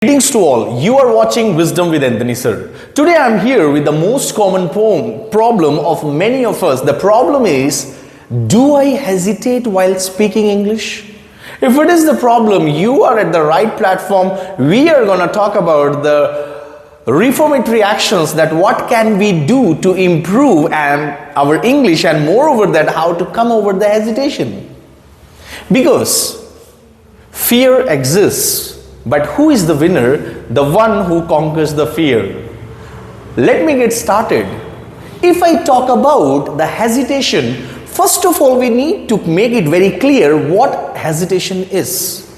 Greetings to all. You are watching Wisdom with Anthony Sir. Today I am here with the most common problem of many of us. The problem is, do I hesitate while speaking English? If it is the problem, you are at the right platform. We are going to talk about the reformatory actions, that what can we do to improve our English, and moreover that how to come over the hesitation. Because fear exists. But who is the winner? The one who conquers the fear. Let me get started. If I talk about the hesitation, first of all we need to make it very clear what hesitation is.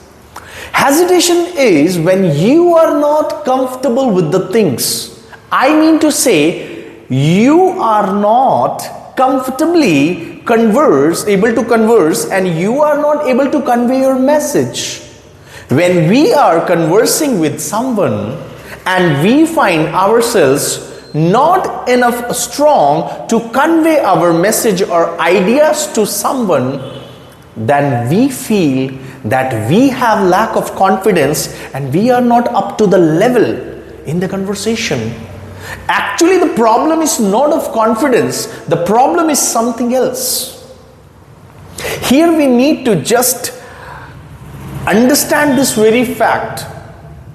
Hesitation is when you are not comfortable with the things. I mean to say, you are not comfortably able to converse, and you are not able to convey your message. When we are conversing with someone and we find ourselves not enough strong to convey our message or ideas to someone, then we feel that we have lack of confidence and we are not up to the level in the conversation. Actually, the problem is not of confidence. The problem is something else. Here we need to just understand this very fact.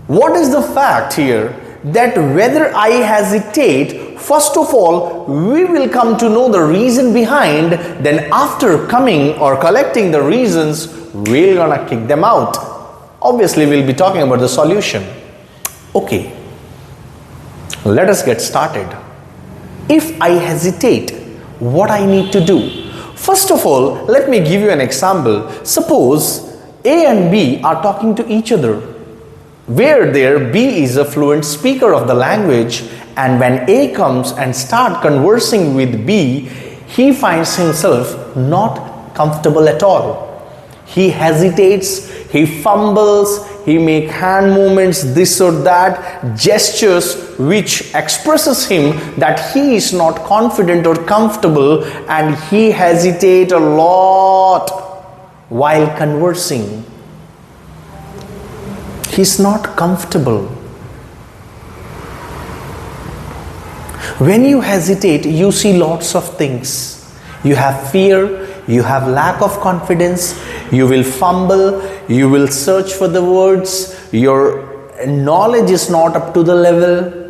What is the fact here? That whether I hesitate, first of all, we will come to know the reason behind. Then after coming or collecting the reasons, we're gonna kick them out. Obviously, we'll be talking about the solution. Okay, let us get started. If I hesitate, what I need to do? First of all, let me give you an example. Suppose A and B are talking to each other, where there B is a fluent speaker of the language, and when A comes and start conversing with B, he finds himself not comfortable at all. He hesitates, he fumbles, he makes hand movements, this or that, gestures which expresses him that he is not confident or comfortable, and he hesitates a lot while conversing. He's not comfortable. When you hesitate, you see lots of things. You have fear, you have lack of confidence, you will fumble, you will search for the words, your knowledge is not up to the level.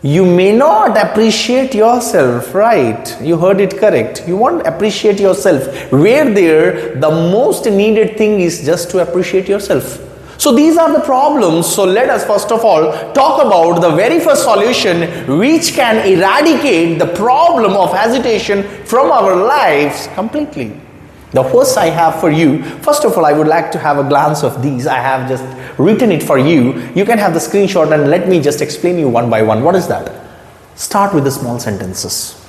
You may not appreciate yourself, right? You heard it correct. You won't appreciate yourself. Where there, the most needed thing is just to appreciate yourself. So these are the problems. So let us first of all talk about the very first solution which can eradicate the problem of hesitation from our lives completely. The first I have for you, first of all, I would like to have a glance of these. I have just written it for you. You can have the screenshot and let me just explain you one by one. What is that? Start with the small sentences.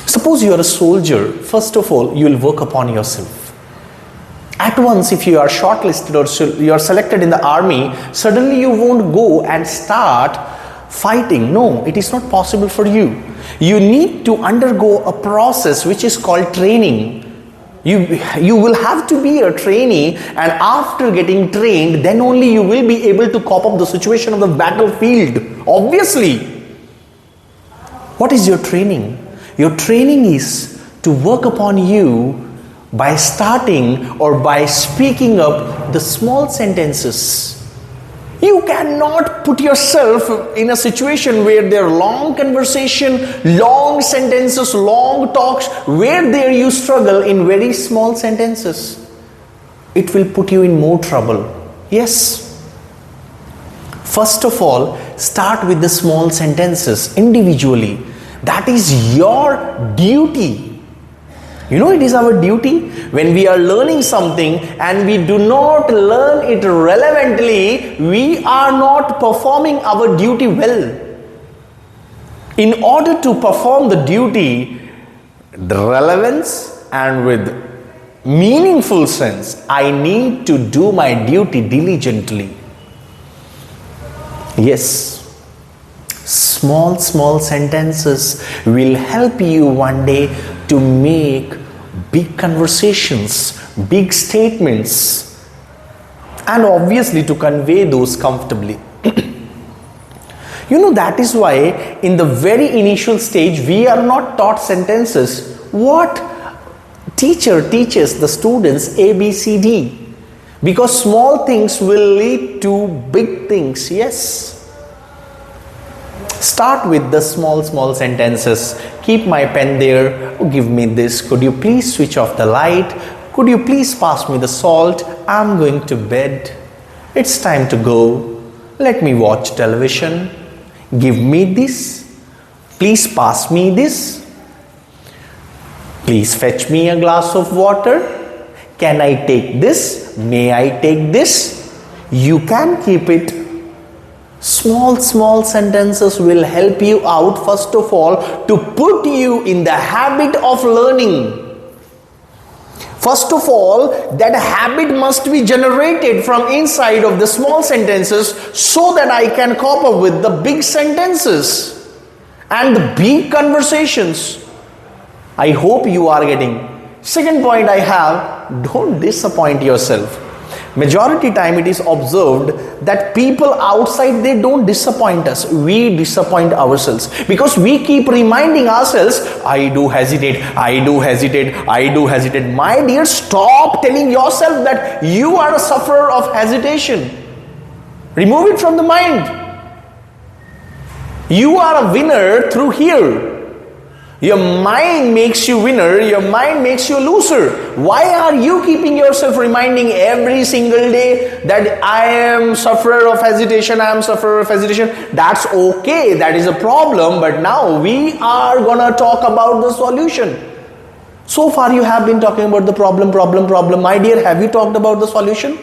Suppose you are a soldier. First of all, you will work upon yourself. At once, if you are shortlisted or you are selected in the army, suddenly you won't go and start fighting. No, it is not possible for you. You need to undergo a process which is called training. You will have to be a trainee, and after getting trained, then only you will be able to cope up the situation of the battlefield. Obviously. What is your training? Your training is to work upon you by starting or by speaking up the small sentences. You cannot put yourself in a situation where there are long conversation, long sentences, long talks, where there you struggle in very small sentences. It will put you in more trouble. Yes. First of all, start with the small sentences individually. That is your duty. You know, it is our duty when we are learning something and we do not learn it relevantly, we are not performing our duty well. In order to perform the duty, the relevance and with meaningful sense, I need to do my duty diligently. Yes. Small sentences will help you one day to make big conversations, big statements. and obviously to convey those comfortably. That is why in the very initial stage we are not taught sentences. What teacher teaches the students A, B, C, D? Because small things will lead to big things. Yes. Start with the small sentences. Keep my pen there. Give me this. Could you please switch off the light? Could you please pass me the salt? I'm going to bed. It's time to go. Let me watch television. Give me this. Please pass me this. Please fetch me a glass of water. Can I take this? May I take this? You can keep it. Small sentences will help you out, first of all, to put you in the habit of learning. First of all, that habit must be generated from inside of the small sentences so that I can cope up with the big sentences and the big conversations. I hope you are getting. Second point I have, don't disappoint yourself. Majority time it is observed that people outside, they don't disappoint us. We disappoint ourselves because we keep reminding ourselves, I do hesitate. My dear, stop telling yourself that you are a sufferer of hesitation. Remove it from the mind. You are a winner through here. Your mind makes you winner, your mind makes you loser. Why are you keeping yourself reminding every single day that I am sufferer of hesitation, That's okay, that is a problem, but now we are gonna talk about the solution. So far you have been talking about the problem. My dear, have you talked about the solution?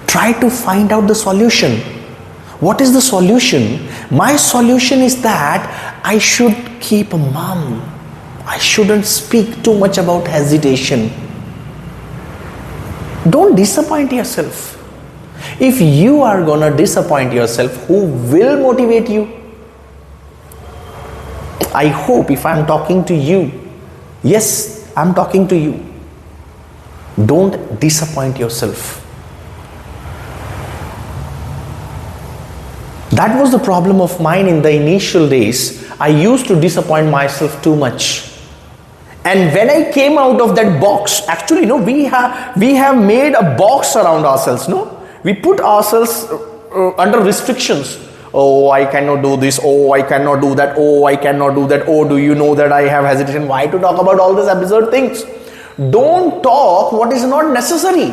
Try to find out the solution. What is the solution? My solution is that I should keep mum. I shouldn't speak too much about hesitation. Don't disappoint yourself. If you are gonna disappoint yourself, who will motivate you? I hope if I'm talking to you, yes, I'm talking to you. Don't disappoint yourself. That was the problem of mine in the initial days. I used to disappoint myself too much. And when I came out of that box, actually, we have made a box around ourselves, We put ourselves under restrictions. Oh, I cannot do this. Oh, I cannot do that. Oh, I cannot do that. Oh, do you know that I have hesitation? Why to talk about all these absurd things? Don't talk what is not necessary.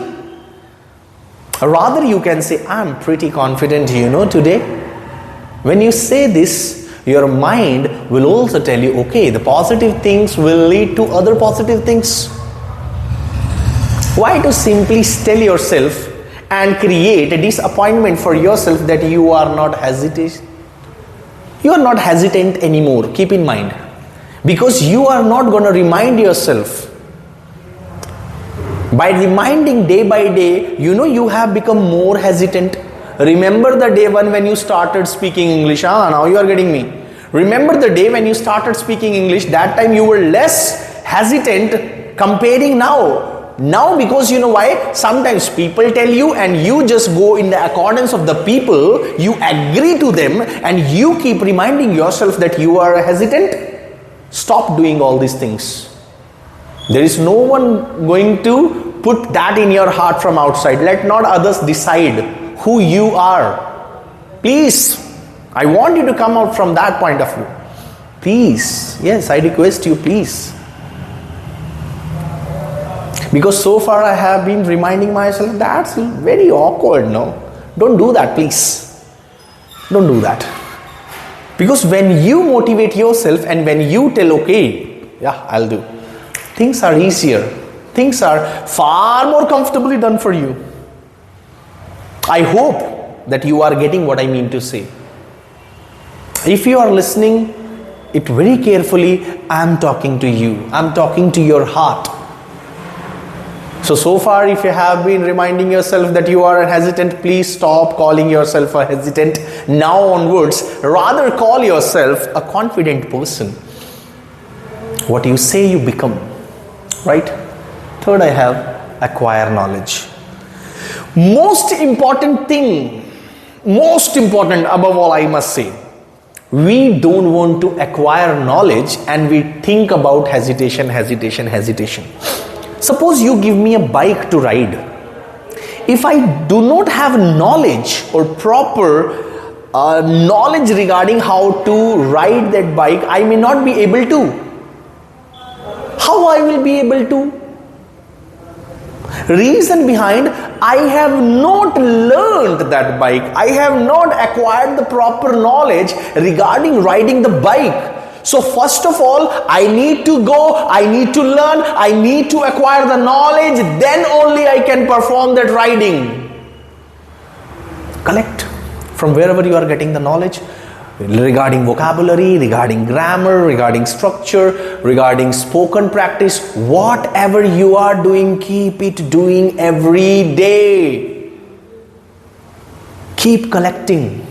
Rather, you can say, I'm pretty confident, today. When you say this, your mind will also tell you, okay, the positive things will lead to other positive things. Why to simply tell yourself and create a disappointment for yourself that you are not hesitant? You are not hesitant anymore, keep in mind. Because you are not going to remind yourself. By reminding day by day, you have become more hesitant. Remember the day when you started speaking English. Now you are getting me. Remember the day when you started speaking English. That time you were less hesitant comparing now. Now, because why? Sometimes people tell you and you just go in the accordance of the people. You agree to them and you keep reminding yourself that you are hesitant. Stop doing all these things. There is no one going to put that in your heart from outside. Let not others decide who you are. Please, I want you to come out from that point of view. Please, yes, I request you, please. Because so far I have been reminding myself, that's very awkward, no? Don't do that, please. Don't do that. Because when you motivate yourself and when you tell, okay, yeah, I'll do, things are easier. Things are far more comfortably done for you. I hope that you are getting what I mean to say. If you are listening it very carefully, I am talking to you. I am talking to your heart. So far if you have been reminding yourself that you are hesitant, please stop calling yourself a hesitant. Now onwards, rather call yourself a confident person. What you say you become, right? Third, I have acquire knowledge. Most important thing, most important above all, I must say, we don't want to acquire knowledge and we think about hesitation. Suppose you give me a bike to ride. If I do not have knowledge or proper knowledge regarding how to ride that bike, I may not be able to. How I will be able to? Reason behind, I have not learned that bike. I have not acquired the proper knowledge regarding riding the bike. So first of all, I need to go, I need to learn, I need to acquire the knowledge, then only I can perform that riding. Collect from wherever you are getting the knowledge regarding vocabulary, regarding grammar, regarding structure, regarding spoken practice. Whatever you are doing, keep it doing every day. Keep collecting.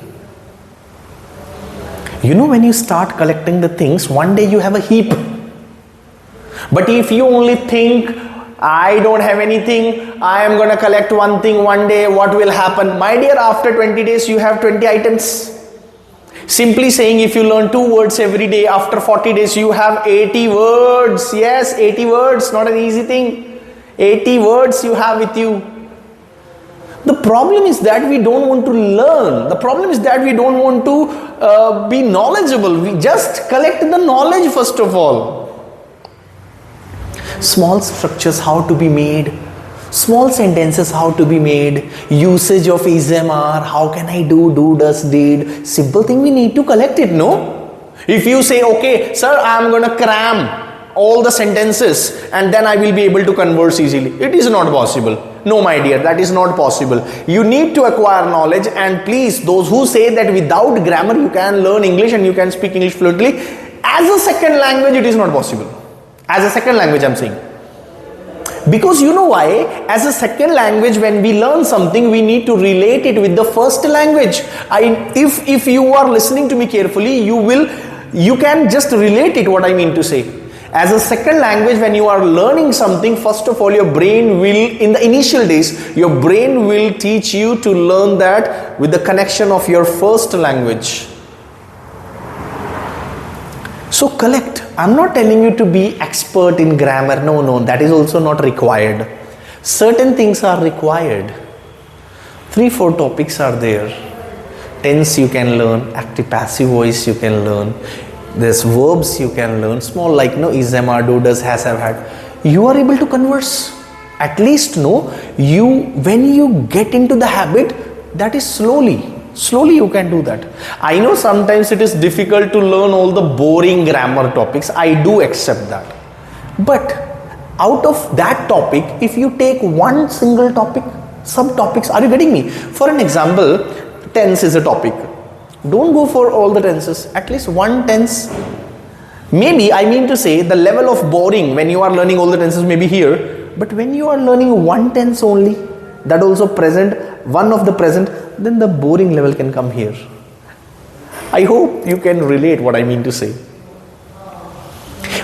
You know, when you start collecting the things, one day you have a heap. But if you only think, I don't have anything, I am going to collect one thing one day, what will happen? My dear, after 20 days you have 20 items. Simply saying, if you learn 2 words every day, after 40 days you have 80 words. Yes, 80 words, not an easy thing. 80 words you have with you. The problem is that we don't want to learn. The problem is that we don't want to be knowledgeable. We just collect the knowledge first of all. Small structures, how to be made. Small sentences, how to be made. Usage of is, am, are. How can I do, does, did. Simple thing, we need to collect it, no? If you say, okay, sir, I am going to cram all the sentences and then I will be able to converse easily. It is not possible. No, my dear, that is not possible. You need to acquire knowledge, and please, those who say that without grammar you can learn English and you can speak English fluently, as a second language it is not possible. As a second language I am saying. Because you know why? As a second language, when we learn something, we need to relate it with the first language. If you are listening to me carefully, you can just relate it, what I mean to say. As a second language, when you are learning something, first of all, your brain will, in the initial days, your brain will teach you to learn that with the connection of your first language. So collect. I'm not telling you to be expert in grammar. No, that is also not required. Certain things are required. 3-4 topics are there. Tense you can learn, active passive voice you can learn. There's verbs you can learn. Small like is, am, are, do, does, has, have, had. You are able to converse. At least when you get into the habit, that is slowly you can do that. I know sometimes it is difficult to learn all the boring grammar topics. I do accept that. But out of that topic, if you take one single topic, subtopics, are you getting me? For an example, tense is a topic. Don't go for all the tenses. At least one tense. Maybe, I mean to say, the level of boring when you are learning all the tenses may be here. But when you are learning one tense only, that also present, one of the present, then the boring level can come here. I hope you can relate what I mean to say.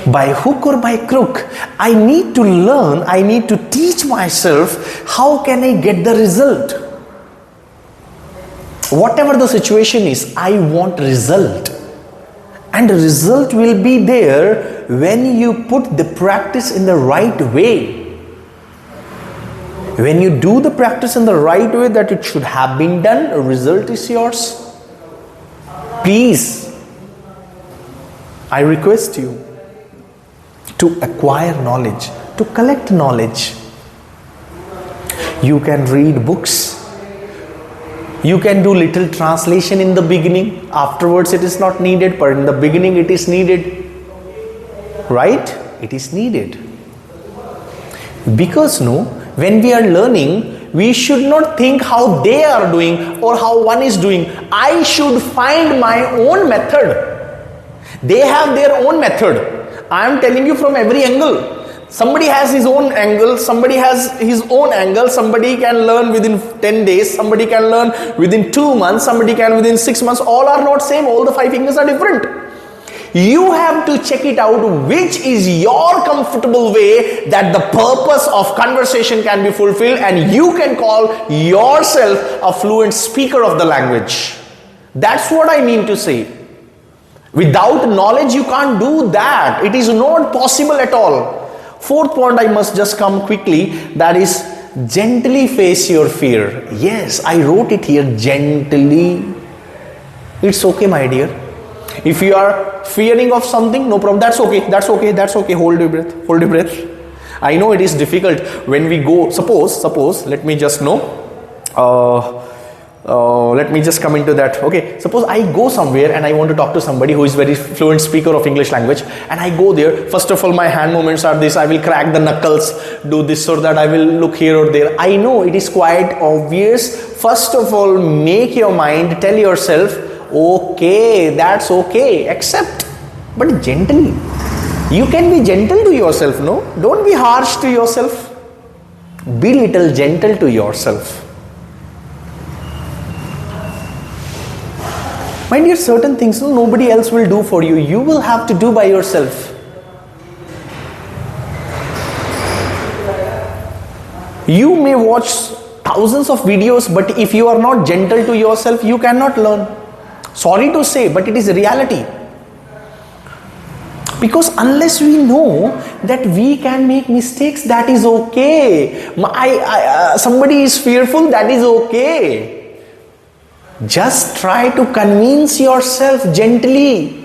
By hook or by crook, I need to learn, I need to teach myself how can I get the result. Whatever the situation is, I want result. And the result will be there when you put the practice in the right way. When you do the practice in the right way that it should have been done, a result is yours. Please, I request you to acquire knowledge, to collect knowledge. You can read books. You can do little translation in the beginning. Afterwards it is not needed, but in the beginning it is needed. Right? It is needed. Because when we are learning, we should not think how they are doing or how one is doing. I should find my own method. They have their own method. I am telling you from every angle. Somebody has his own angle, somebody has his own angle, somebody can learn within 10 days, somebody can learn within 2 months, somebody can within 6 months. All are not same, all the 5 fingers are different. You have to check it out which is your comfortable way that the purpose of conversation can be fulfilled and you can call yourself a fluent speaker of the language. That's what I mean to say. Without knowledge, you can't do that. It is not possible at all. Fourth point I must just come quickly, that is gently face your fear. Yes, I wrote it here, gently. It's okay, my dear. If you are fearing of something, no problem. That's okay. That's okay. That's okay. Hold your breath. Hold your breath. I know it is difficult when we go. Suppose. Let me just know. Let me just come into that. Okay. Suppose I go somewhere and I want to talk to somebody who is very fluent speaker of English language, and I go there. First of all, my hand movements are this. I will crack the knuckles, do this or that. I will look here or there. I know it is quite obvious. First of all, make your mind. Tell yourself, okay, that's okay, accept, but gently. You can be gentle to yourself, no? Don't be harsh to yourself. Be little gentle to yourself. My dear, certain things nobody else will do for you. You will have to do by yourself. You may watch thousands of videos, but if you are not gentle to yourself, you cannot learn. Sorry to say, but it is a reality. Because unless we know that we can make mistakes, that is okay. Somebody is fearful, that is okay. Just try to convince yourself gently.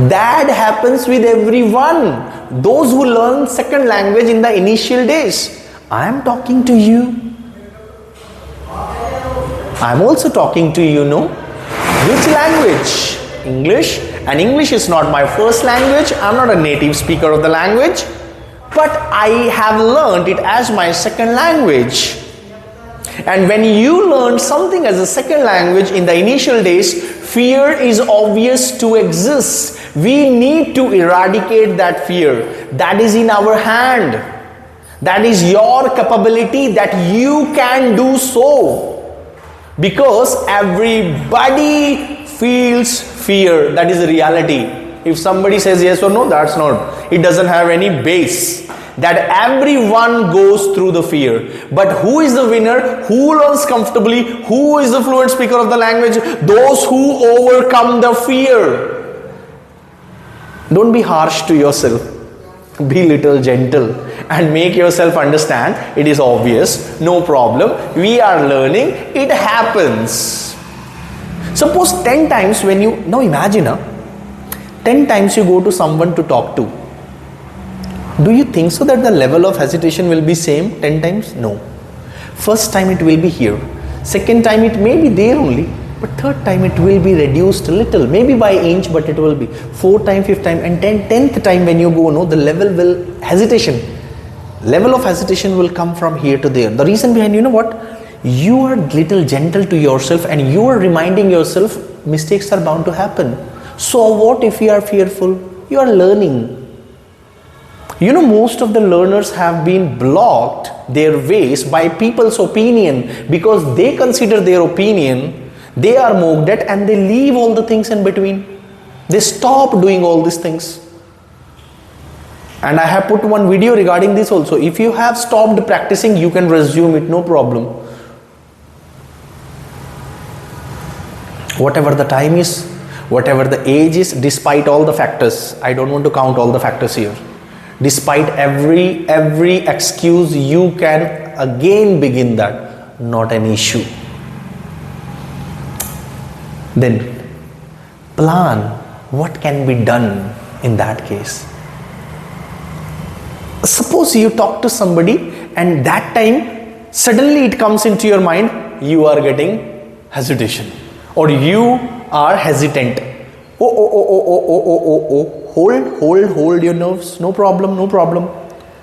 That happens with everyone. Those who learn second language in the initial days. I am talking to you. I am also talking to you, no? Which language? English. And English is not my first language. I am not a native speaker of the language. But I have learned it as my second language. And when you learn something as a second language in the initial days, fear is obvious to exist. We need to eradicate that fear. That is in our hand. That is your capability that you can do so. Because everybody feels fear. That is the reality. If somebody says yes or no, that's not. It doesn't have any base. That everyone goes through the fear. But who is the winner? Who learns comfortably? Who is the fluent speaker of the language? Those who overcome the fear. Don't be harsh to yourself. Be little gentle and make yourself understand it is obvious, no problem. We are learning, it happens. Suppose 10 times when you, now imagine 10 times you go to someone to talk to. Do you think so that the level of hesitation will be same 10 times? No. First time it will be here. Second time it may be there only. But third time it will be reduced a little, maybe by inch, but it will be. Fourth time, fifth time, and 10th time when you go, no, the level of hesitation will come from here to there. The reason behind, you know what? You are little gentle to yourself and you are reminding yourself mistakes are bound to happen. So what if you are fearful? You are learning. You know, most of the learners have been blocked their ways by people's opinion because they consider their opinion. They are mocked at and they leave all the things in between. They stop doing all these things. And I have put one video regarding this also. If you have stopped practicing, you can resume it, no problem. Whatever the time is, whatever the age is, despite all the factors, I don't want to count all the factors here. Despite every excuse, you can again begin that. Not an issue. Then plan what can be done in that case. Suppose you talk to somebody and that time suddenly it comes into your mind, you are getting hesitation or you are hesitant. Hold your nerves. No problem.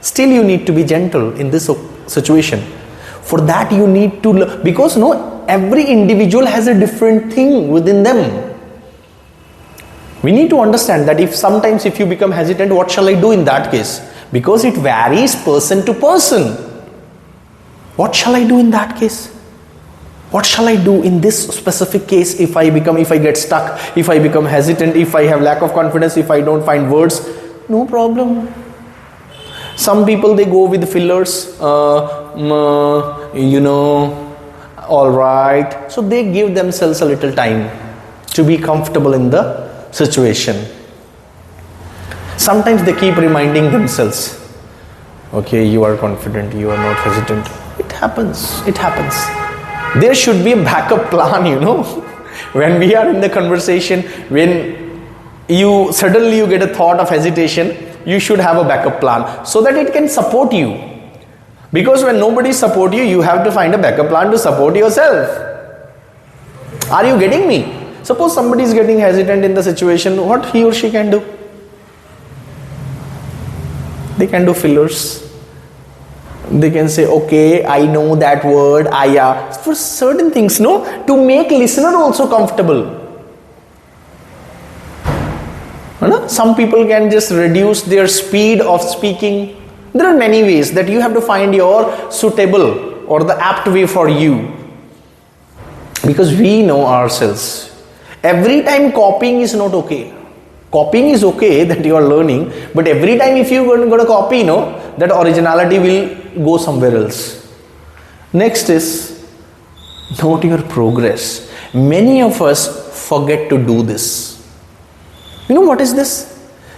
Still you need to be gentle in this situation. For that you need to learn, because every individual has a different thing within them. We need to understand that sometimes if you become hesitant, what shall I do in that case? Because it varies person to person. What shall I do in that case? What shall I do in this specific case if I get stuck, if I become hesitant, if I have lack of confidence, if I don't find words? No problem. Some people, they go with fillers, all right. So they give themselves a little time to be comfortable in the situation. Sometimes they keep reminding themselves, okay, you are confident, you are not hesitant. It happens. There should be a backup plan, when we are in the conversation, when you suddenly get a thought of hesitation, you should have a backup plan so that it can support you. Because when nobody supports you, you have to find a backup plan to support yourself. Are you getting me? Suppose somebody is getting hesitant in the situation, what he or she can do? They can do fillers. They can say, okay, I know that word, for certain things, to make listener also comfortable. Some people can just reduce their speed of speaking. There are many ways that you have to find your suitable or the apt way for you. Because we know ourselves. Every time copying is not okay. Copying is okay that you are learning, but every time if you are going to copy, that originality will go somewhere else. Next is, note your progress. Many of us forget to do this. What is this?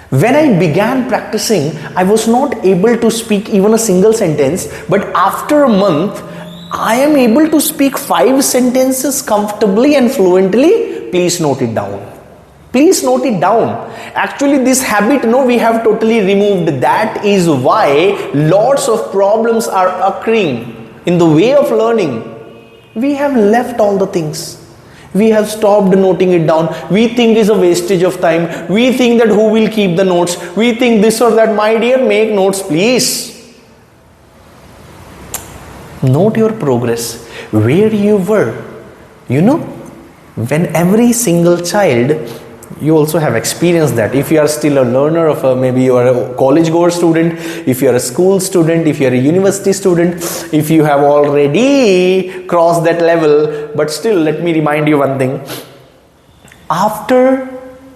When I began practicing, I was not able to speak even a single sentence, but after a month, I am able to speak 5 sentences comfortably and fluently. Please note it down. Please note it down. Actually, this habit, we have totally removed. That is why lots of problems are occurring in the way of learning. We have left all the things. We have stopped noting it down. We think it's a wastage of time. We think that who will keep the notes. We think this or that. My dear, make notes, please. Note your progress. Where you were. When every single child, you also have experienced that. If you are still a learner of maybe you are a college goer student, if you are a school student, if you are a university student, if you have already crossed that level, but still let me remind you one thing. After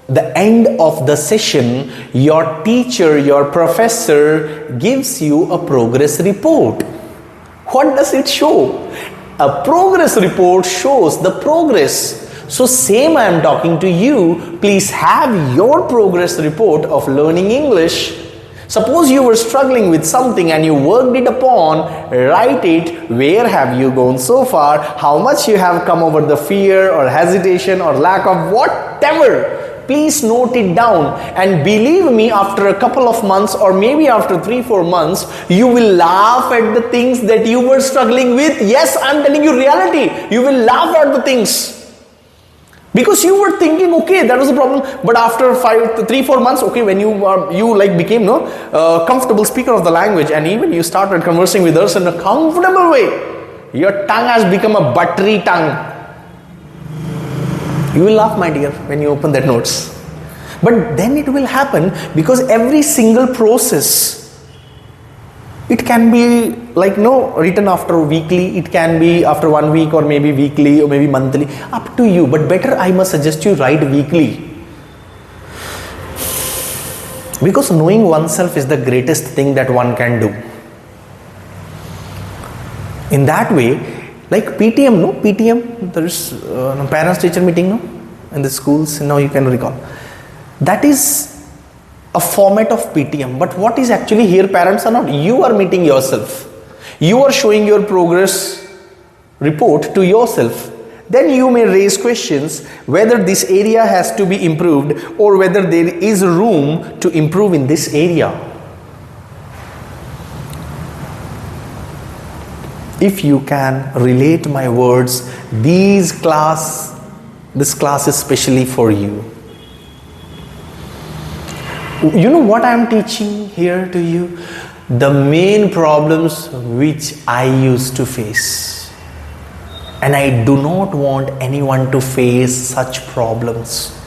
the end of the session, your teacher, your professor gives you a progress report. What does it show? A progress report shows the progress. So same I am talking to you, please have your progress report of learning English. Suppose you were struggling with something and you worked it upon, write it, where have you gone so far, how much you have come over the fear or hesitation or lack of whatever. Please note it down, and believe me, after a couple of months or maybe after 3-4 months, you will laugh at the things that you were struggling with. Yes, I am telling you reality. You will laugh at the things. Because you were thinking, okay, that was a problem. But after 3-4 months, okay, when you became comfortable speaker of the language, and even you started conversing with others in a comfortable way, your tongue has become a buttery tongue. You will laugh, my dear, when you open that notes. But then it will happen, because every single process, it can be written after weekly, it can be after 1 week or maybe weekly or maybe monthly, up to you. But better, I must suggest you write weekly. Because knowing oneself is the greatest thing that one can do. In that way, like PTM, PTM, there is parents teacher meeting, in the schools, now you can recall. That is a format of PTM. But what is actually here, parents are not. You are meeting yourself. You are showing your progress report to yourself. Then you may raise questions whether this area has to be improved or whether there is room to improve in this area. If you can relate my words, this class is specially for you. You know what I am teaching here to you? The main problems which I used to face. And I do not want anyone to face such problems.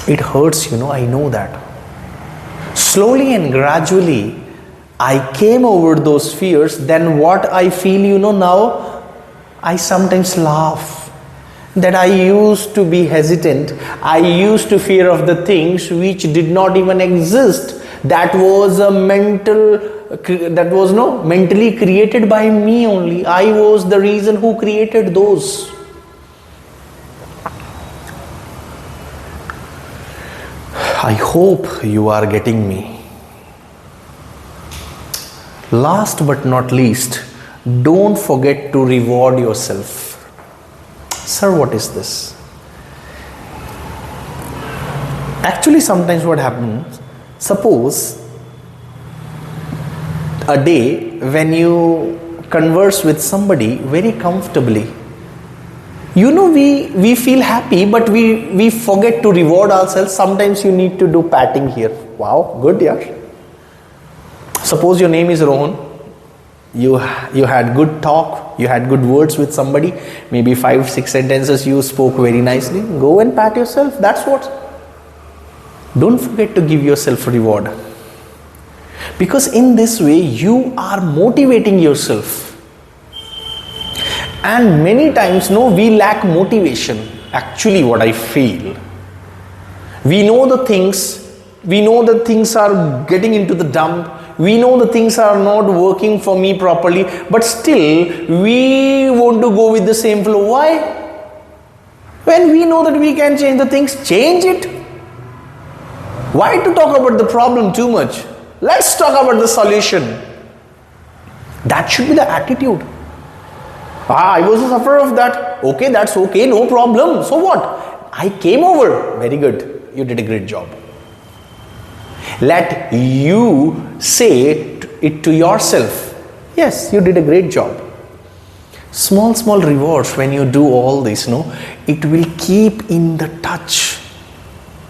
It hurts, I know that. Slowly and gradually, I came over those fears. Then what I feel, now, I sometimes laugh that I used to be hesitant. I used to fear of the things which did not even exist. That was mentally created by me only. I was the reason who created those. I hope you are getting me. Last but not least, don't forget to reward yourself. Sir, what is this? Actually, sometimes what happens, suppose a day when you converse with somebody very comfortably, we feel happy, but we forget to reward ourselves. Sometimes you need to do patting here. Wow, good, yeah. Suppose your name is Rohan. You had good talk, you had good words with somebody, maybe 5-6 sentences you spoke very nicely. Go and pat yourself. That's what. Don't forget to give yourself a reward, because in this way you are motivating yourself. And many times we lack motivation. Actually, what I feel, we know the things are getting into the dump. We know the things are not working for me properly, but still we want to go with the same flow. Why? When we know that we can change the things, change it. Why to talk about the problem too much? Let's talk about the solution. That should be the attitude. I was a sufferer of that. Okay, that's okay, no problem. So what? I came over. Very good. You did a great job. Let you say it to yourself. Yes, you did a great job. Small rewards when you do all this, it will keep in the touch.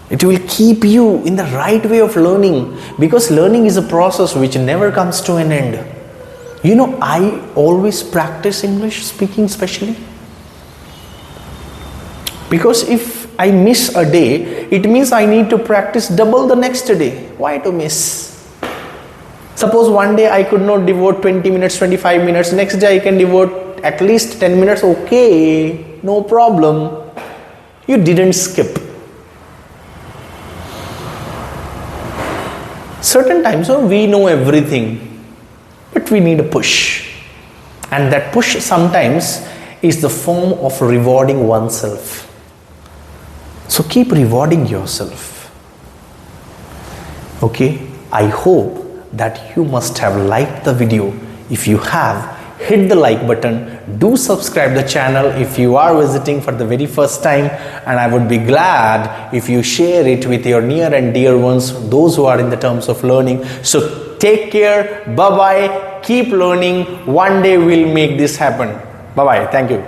It will keep you in the right way of learning, because learning is a process which never comes to an end. I always practice English speaking, especially because if I miss a day, it means I need to practice double the next day. Why to miss? Suppose one day I could not devote 20 minutes, 25 minutes. Next day I can devote at least 10 minutes. Okay, no problem. You didn't skip. Certain times we know everything, but we need a push. And that push sometimes is the form of rewarding oneself. So keep rewarding yourself. Okay, I hope that you must have liked the video. If you have, hit the like button. Do subscribe the channel if you are visiting for the very first time, and I would be glad if you share it with your near and dear ones, those who are in the terms of learning. So take care. Bye-bye. Keep learning. One day we'll make this happen. Bye-bye. Thank you.